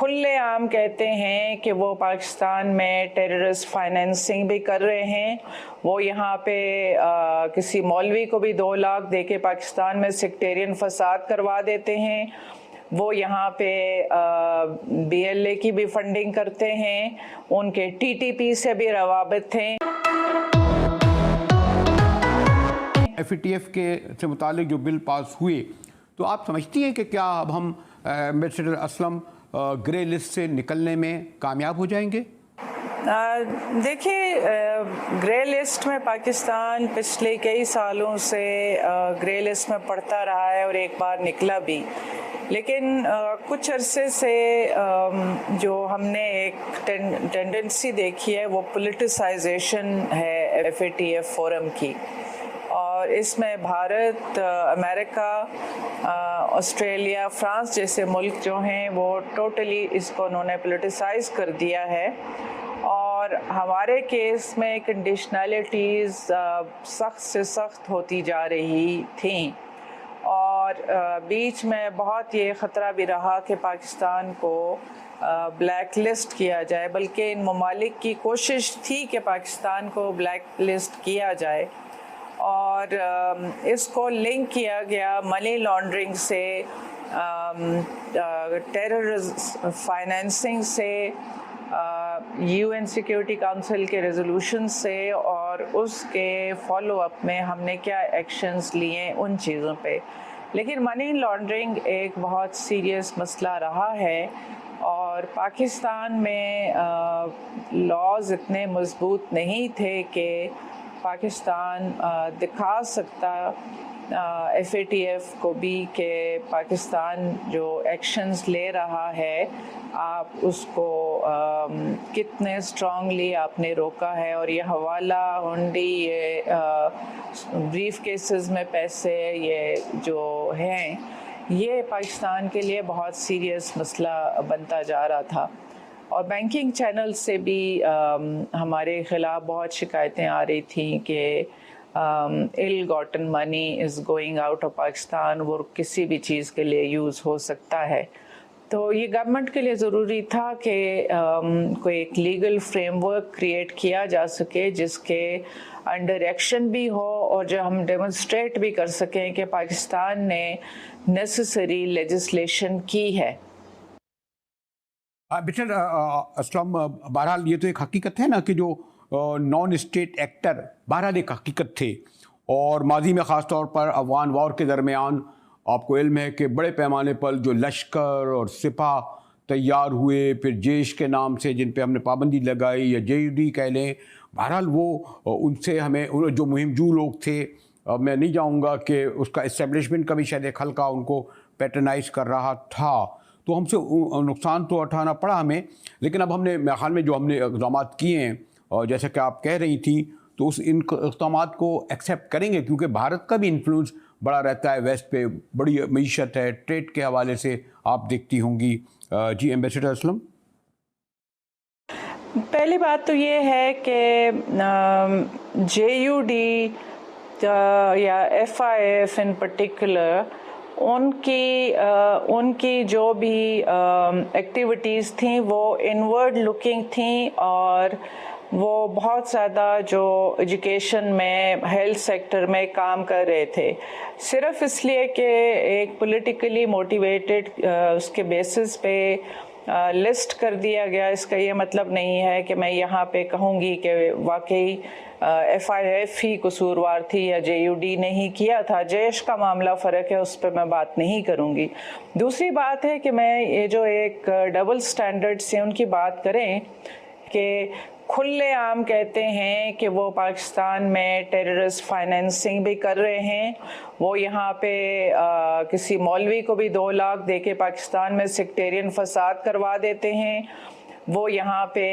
کھلے عام کہتے ہیں کہ وہ پاکستان میں ٹیررسٹ فائنینسنگ بھی کر رہے ہیں. وہ یہاں پہ کسی مولوی کو بھی 2 لاکھ دے کے پاکستان میں سیکٹیرین فساد کروا دیتے ہیں. وہ یہاں پہ بی ایل اے کی بھی فنڈنگ کرتے ہیں, ان کے ٹی ٹی پی سے بھی روابط ہیں. ایف اے ٹی ایف کے سے متعلق جو بل پاس ہوئے تو آپ سمجھتی ہیں کہ کیا اب ہم ایمبیسڈر اسلم گرے لسٹ سے نکلنے میں کامیاب ہو جائیں گے؟ دیکھیے, گرے لسٹ میں پاکستان پچھلے کئی سالوں سے گرے لسٹ میں پڑتا رہا ہے اور ایک بار نکلا بھی, لیکن کچھ عرصے سے جو ہم نے ایک ٹینڈنسی دیکھی ہے وہ پولیٹیسائزیشن ہے F A T F forum کی, اور اس میں بھارت, امریکہ, آسٹریلیا, فرانس جیسے ملک جو ہیں وہ ٹوٹلی اس کو انہوں نے پولیٹیسائز کر دیا ہے. اور ہمارے کیس میں کنڈیشنلٹیز سخت سے سخت ہوتی جا رہی تھیں, اور بیچ میں بہت یہ خطرہ بھی رہا کہ پاکستان کو بلیک لسٹ کیا جائے, بلکہ ان ممالک کی کوشش تھی کہ پاکستان کو بلیک لسٹ کیا جائے, اور اس کو لنک کیا گیا منی لانڈرنگ سے, ٹیررزم فائنینسنگ سے, یو این سیکیورٹی کاؤنسل کے ریزولوشن سے, اور اس کے فالو اپ میں ہم نے کیا ایکشنز لیے ان چیزوں پہ. لیکن منی لانڈرنگ ایک بہت سیریس مسئلہ رہا ہے, اور پاکستان میں لاز اتنے مضبوط نہیں تھے کہ پاکستان دکھا سکتا ایف اے ٹی ایف کو بھی کہ پاکستان جو ایکشنز لے رہا ہے آپ اس کو کتنے اسٹرانگلی آپ نے روکا ہے, اور یہ حوالہ ہنڈی, یہ بریف کیسز میں پیسے, یہ جو ہیں یہ پاکستان کے لیے بہت سیریس مسئلہ بنتا جا رہا تھا. اور بینکنگ چینل سے بھی ہمارے خلاف بہت شکایتیں آ رہی تھیں کہ ill gotten money is going out of Pakistan, وہ کسی بھی چیز کے لیے یوز ہو سکتا ہے. تو یہ گورنمنٹ کے لیے ضروری تھا کہ کوئی ایک لیگل فریم ورک کریٹ کیا جا سکے جس کے انڈر ایکشن بھی ہو, اور جو ہم ڈیمونسٹریٹ بھی کر سکیں کہ پاکستان نے نیسیسری لیجسلیشن کی ہے. بیٹر اسلم, بہرحال یہ تو ایک حقیقت ہے نا کہ جو نان اسٹیٹ ایکٹر بہرحال ایک حقیقت تھے, اور ماضی میں خاص طور پر افغان وار کے درمیان آپ کو علم ہے کہ بڑے پیمانے پر جو لشکر اور سپاہ تیار ہوئے, پھر جیش کے نام سے جن پہ ہم نے پابندی لگائی, یا جے یو ڈی کہہ لیں, بہرحال وہ ان سے ہمیں جو مہم جو لوگ تھے, میں نہیں جاؤں گا کہ اس کا اسٹیبلشمنٹ کا بھی شاید ایک حلقہ ان کو پیٹرنائز کر رہا تھا, تو ہم سے نقصان تو اٹھانا پڑا ہمیں. لیکن اب ہم نے میرے خیال میں جو ہم نے اقدامات کیے ہیں, اور جیسا کہ آپ کہہ رہی تھیں, تو ان اقدامات کو ایکسیپٹ کریں گے, کیونکہ بھارت کا بھی انفلوئنس بڑا رہتا ہے ویسٹ پہ, بڑی معیشت ہے, ٹریڈ کے حوالے سے آپ دیکھتی ہوں گی. جی ایمبیسڈر اسلم. پہلی بات تو یہ ہے کہ جے یو ڈی یا F I F in particular, ان کی جو بھی ایکٹیویٹیز تھیں وہ انورڈ لکنگ تھیں, اور وہ بہت زیادہ جو ایجوکیشن میں, ہیلتھ سیکٹر میں کام کر رہے تھے, صرف اس لیے کہ ایک پولیٹیکلی موٹیویٹڈ اس کے بیسس پہ لسٹ کر دیا گیا. اس کا یہ مطلب نہیں ہے کہ میں یہاں پہ کہوں گی کہ واقعی ایف آئی ایف ہی قصوروار تھی یا جے یو ڈی نے ہی کیا تھا. جیش کا معاملہ فرق ہے, اس پہ میں بات نہیں کروں گی. دوسری بات ہے کہ میں یہ جو ایک ڈبل سٹینڈرڈ سے ان کی بات کریں کہ کھلے عام کہتے ہیں کہ وہ پاکستان میں ٹیررسٹ فائنینسنگ بھی کر رہے ہیں, وہ یہاں پہ کسی مولوی کو بھی 2 لاکھ دے کے پاکستان میں سیکٹیرین فساد کروا دیتے ہیں, وہ یہاں پہ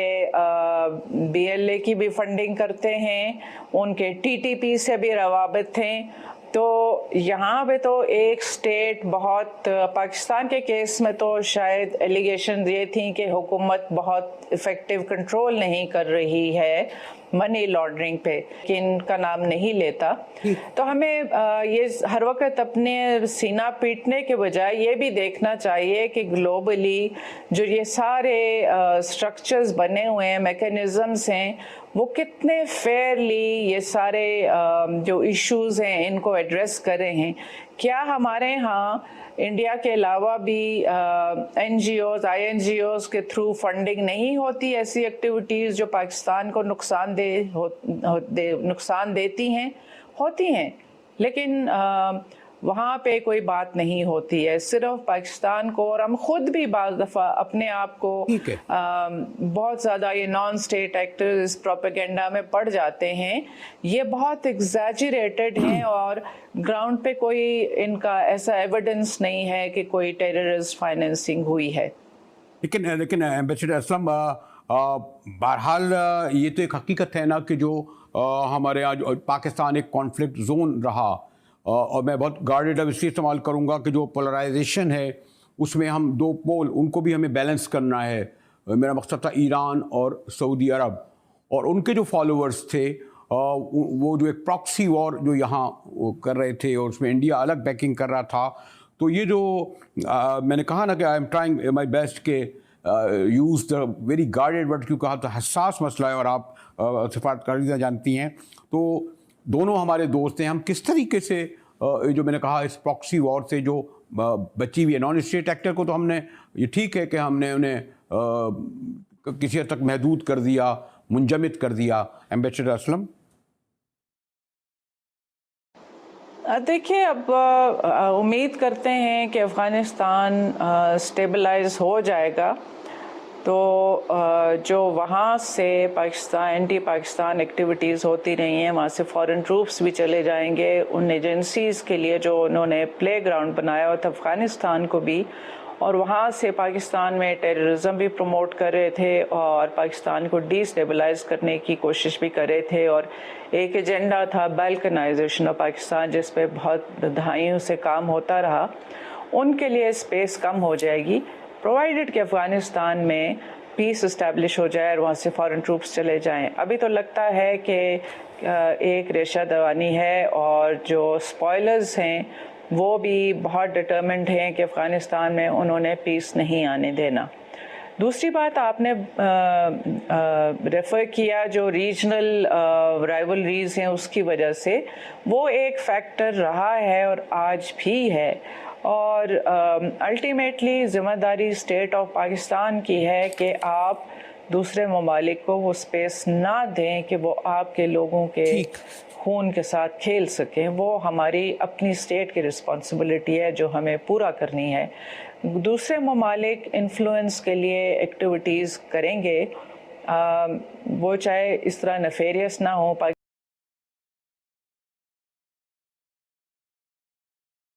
بی ایل اے کی بھی فنڈنگ کرتے ہیں, ان کے ٹی ٹی پی سے بھی روابط ہیں. تو یہاں پہ تو ایک سٹیٹ بہت, پاکستان کے کیس میں تو شاید ایلیگیشن یہ تھیں کہ حکومت بہت افیکٹو کنٹرول نہیں کر رہی ہے منی لانڈرنگ پہ کہ ان کا نام نہیں لیتا. تو ہمیں یہ ہر وقت اپنے سینہ پیٹنے کے بجائے یہ بھی دیکھنا چاہیے کہ گلوبلی جو یہ سارے اسٹرکچرز بنے ہوئے ہیں, میکینزمز ہیں, وہ کتنے فیئرلی یہ سارے جو ایشوز ہیں ان کو ایڈریس کر رہے ہیں. کیا ہمارے ہاں انڈیا کے علاوہ بھی این جی اوز, آئی این جی اوز کے تھرو فنڈنگ نہیں ہوتی ایسی ایکٹیویٹیز جو پاکستان کو نقصان دیتی ہیں؟ ہوتی ہیں, لیکن وہاں پہ کوئی بات نہیں ہوتی ہے. صرف پاکستان کو, اور ہم خود بھی بعض دفعہ اپنے آپ کو بہت زیادہ یہ نان اسٹیٹ ایکٹرز پروپیگنڈا میں پڑ جاتے ہیں. یہ بہت ایگزیجریٹڈ ہیں اور گراؤنڈ پہ کوئی ان کا ایسا ایویڈنس نہیں ہے کہ کوئی ٹیررسٹ فائنینسنگ ہوئی ہے. لیکن ایمبیسڈر اسلم, بہرحال یہ تو ایک حقیقت ہے نا کہ جو ہمارے یہاں پاکستان ایک کانفلکٹ زون رہا, اور میں بہت گارڈیڈ اب اس لیے استعمال کروں گا کہ جو پولرائزیشن ہے اس میں ہم دو پول, ان کو بھی ہمیں بیلنس کرنا ہے. میرا مقصد تھا ایران اور سعودی عرب, اور ان کے جو فالوورز تھے وہ جو ایک پراکسی وار جو یہاں کر رہے تھے, اور اس میں انڈیا الگ بیکنگ کر رہا تھا. تو یہ جو میں نے کہا نا کہ I'm trying my best کہ use the very guarded word, کیونکہ تو حساس مسئلہ ہے اور آپ سفارتکار جانتی ہیں. تو دونوں ہمارے دوست ہیں, ہم کس طریقے سے جو میں نے کہا اس پراکسی وار سے جو بچی ہوئی ہے نان اسٹیٹ ایکٹر کو, تو ہم نے یہ ٹھیک ہے کہ ہم نے انہیں کسی حد تک محدود کر دیا, منجمد کر دیا. ایمبیسڈر اسلم, دیکھیے اب امید کرتے ہیں کہ افغانستان اسٹیبلائز ہو جائے گا, تو جو وہاں سے پاکستان اینٹی پاکستان ایکٹیویٹیز ہوتی رہی ہیں, وہاں سے فورن ٹروپس بھی چلے جائیں گے. ان ایجنسیز کے لیے جو انہوں نے پلے گراؤنڈ بنایا ہوا تھا افغانستان کو بھی, اور وہاں سے پاکستان میں ٹیررزم بھی پروموٹ کر رہے تھے اور پاکستان کو ڈی اسٹیبلائز کرنے کی کوشش بھی کر رہے تھے. اور ایک ایجنڈا تھا بالکنائزیشن آف پاکستان, جس پہ بہت دہائیوں سے کام ہوتا رہا. ان کے لیے اسپیس کم ہو جائے گی پرووائڈڈ کہ افغانستان میں پیس اسٹیبلش ہو جائے اور وہاں سے فورن ٹروپس چلے جائیں. ابھی تو لگتا ہے کہ ایک ریشہ دوانی ہے, اور جو اسپوائلرز ہیں وہ بھی بہت ڈٹرمنڈ ہیں کہ افغانستان میں انہوں نے پیس نہیں آنے دینا. دوسری بات آپ نے ریفر کیا جو ریجنل رائیولریز ہیں اس کی وجہ سے, وہ ایک فیکٹر رہا ہے اور آج بھی ہے. اور الٹیمیٹلی ذمہ داری اسٹیٹ آف پاکستان کی ہے کہ آپ دوسرے ممالک کو وہ اسپیس نہ دیں کہ وہ آپ کے لوگوں کے خون کے ساتھ کھیل سکیں. وہ ہماری اپنی اسٹیٹ کی رسپانسبلٹی ہے جو ہمیں پورا کرنی ہے. دوسرے ممالک انفلوئنس کے لیے ایکٹیویٹیز کریں گے, وہ چاہے اس طرح نفیریس نہ ہو.